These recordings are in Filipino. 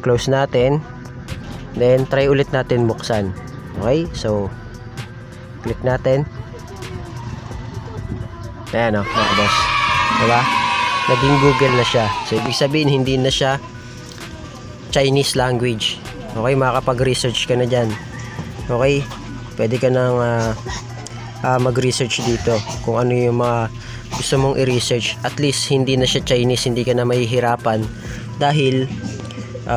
close natin. Then try ulit natin buksan. Okay, so click natin. Ayan o, mga boss, diba? Naging Google na siya. So ibig sabihin hindi na siya Chinese language. Okay, makakapag-research ka na dyan. Okay, pwede ka nang mag-research dito kung ano yung mga gusto mong i-research. At least hindi na siya Chinese, hindi ka na mahihirapan dahil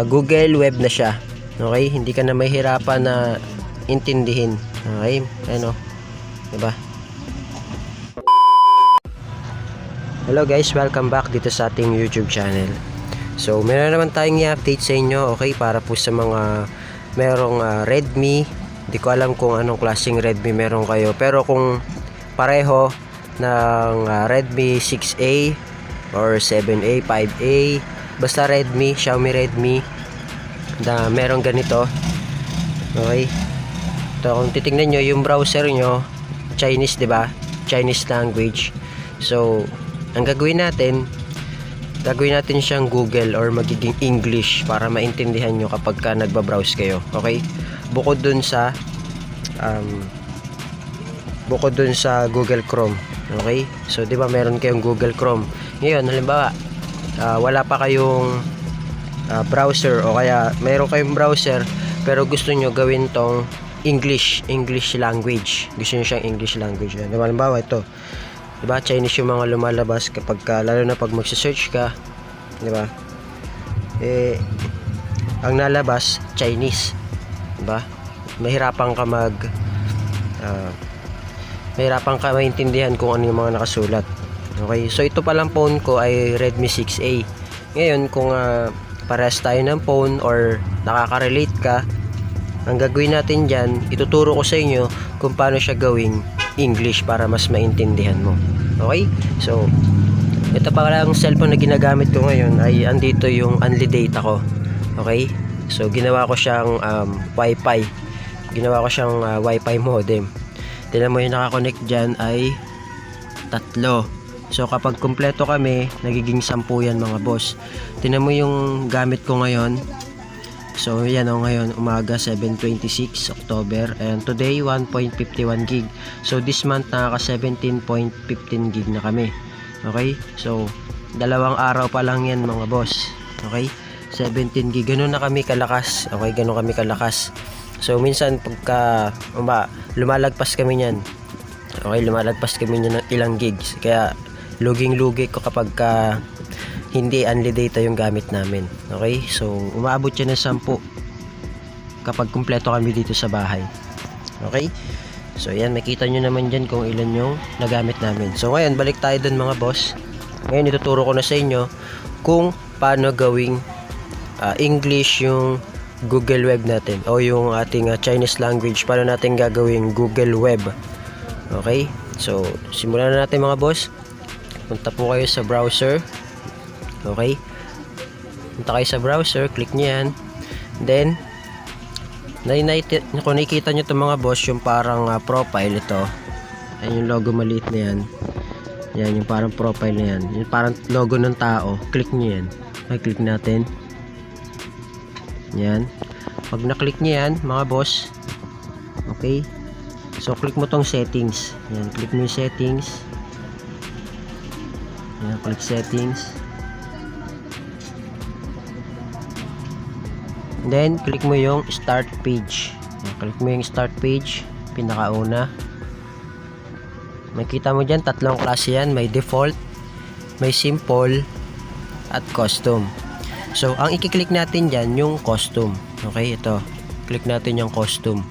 Google Web na siya. Okay, hindi ka na mahihirapan na intindihin. Okay, ano, diba? Hello guys, welcome back dito sa ating YouTube channel. So meron naman tayong i-update sa inyo, okay, para po sa mga merong Redmi. Hindi ko alam kung anong klaseng Redmi meron kayo, pero kung pareho ng Redmi 6A or 7A, 5A, basta Redmi, Xiaomi Redmi na merong ganito. Okay, ito kung titingnan nyo yung browser nyo, Chinese, diba? Chinese language. So ang gagawin natin siyang Google or magiging English para maintindihan nyo kapag ka nagbabrowse kayo. Okay, bukod dun sa Google Chrome. Okay, so di ba meron kayong Google Chrome ngayon, halimbawa wala pa kayong browser, o kaya meron kayong browser pero gusto nyo gawin tong English language, gusto nyo siyang English language. Diba, halimbawa ito, diba, Chinese yung mga lumalabas kapag lalo na pag magse-search ka, diba, ang nalabas Chinese, diba, mahirapan ka maintindihan kung ano yung mga nakasulat. Okay, so ito palang phone ko ay Redmi 6A. Ngayon kung parehas tayo ng phone or nakaka-relate ka, ang gagawin natin dyan, ituturo ko sa inyo kung paano siya gawing English para mas maintindihan mo. Okay, so ito pa lang cellphone na ginagamit ko ngayon ay andito yung only data ko. Okay, so ginawa ko siyang wifi, wifi modem. Tignan mo yung nakakonect dyan ay 3. So kapag kumpleto kami, nagiging 10 yan mga boss. Tignan mo yung gamit ko ngayon. So yan o, ngayon umaga 7:26 October, and today 1.51 gig. So this month nakaka 17.15 gig na kami. Okay, so 2 araw pa lang yan mga boss. Okay, 17 gig, ganun na kami kalakas. Okay, ganun kami kalakas. So minsan pagka lumalagpas kami niyan, okay, lumalagpas kami niyan ng ilang gigs, kaya luging-lugi ko kapag hindi only data yung gamit namin. Okay, so umaabot siya ng 10 kapag kumpleto kami dito sa bahay. Okay, so yan, makita nyo naman dyan kung ilan yung nagamit namin. So ngayon, balik tayo dun mga boss. Ngayon ituturo ko na sa inyo kung paano gawing English yung Google Web natin, o yung ating Chinese language, paano natin gagawing Google Web. Okay, so simulan na natin mga boss. Punta po kayo sa browser. Okay, punta kayo sa browser, click nyo yan. Then kung nakikita nyo ito mga boss, yung parang profile, ito ayan yung logo maliit na yan. Yan yung parang profile na yan, yung parang logo ng tao. Click nyo yan. Okay, click natin yan. Pag na-click nyo yan mga boss, okay, so click mo tong settings. Yan, click mo yung settings. Yan, click settings. Then click mo yung start page. Yan, click mo yung start page, pinakauna. Makita mo dyan, 3 klase yan. May default, may simple, at custom. So ang i-click natin dyan yung custom. Okay, ito, click natin yung custom.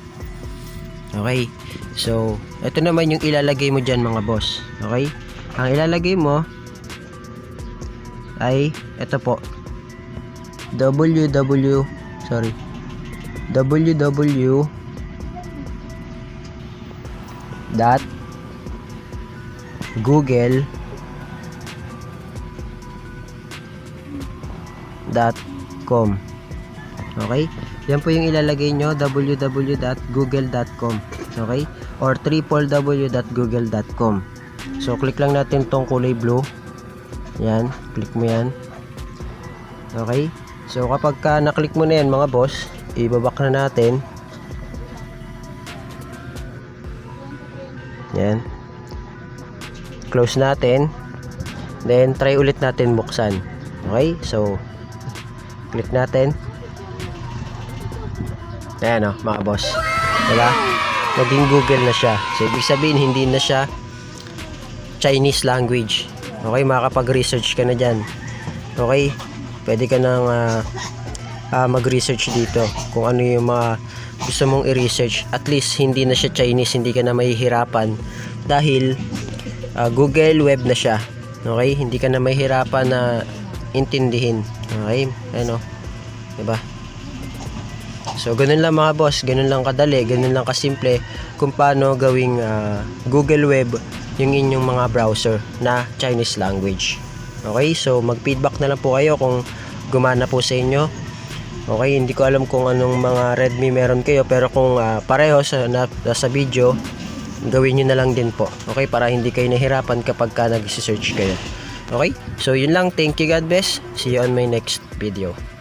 Okay, so ito naman yung ilalagay mo dyan mga boss. Okay, ang ilalagay mo ay ito po, www dot google.com. Okay, yan po yung ilalagay nyo, www.google.com. Okay, or www.google.com. So click lang natin tong kulay blue. Yan, click mo yan. Okay, So kapag ka naklik mo na yan mga boss, ibabak na natin. Yan. Close natin. Then try ulit natin buksan. Okay? So click natin. Ayan o mga boss. Diba? Naging Google na siya. So ibig sabihin hindi na siya Chinese language. Okay, makakapag-research ka na dyan. Okay, pwede ka nang mag-research dito kung ano yung mga gusto mong i-research. At least hindi na siya Chinese, hindi ka na mahihirapan dahil Google Web na siya. Okay, hindi ka na mahihirapan na intindihin. Okay, ano, diba? So ganun lang mga boss, ganun lang kadali, ganun lang kasimple kung paano gawing Google Web yung inyong mga browser na Chinese language. Okay, so mag-feedback na lang po kayo kung gumana po sa inyo. Okay, hindi ko alam kung anong mga Redmi meron kayo, pero kung pareho sa video, gawin nyo na lang din po. Okay, para hindi kayo nahirapan kapag nag-search kayo. Okay, so yun lang. Thank you, God bless. See you on my next video.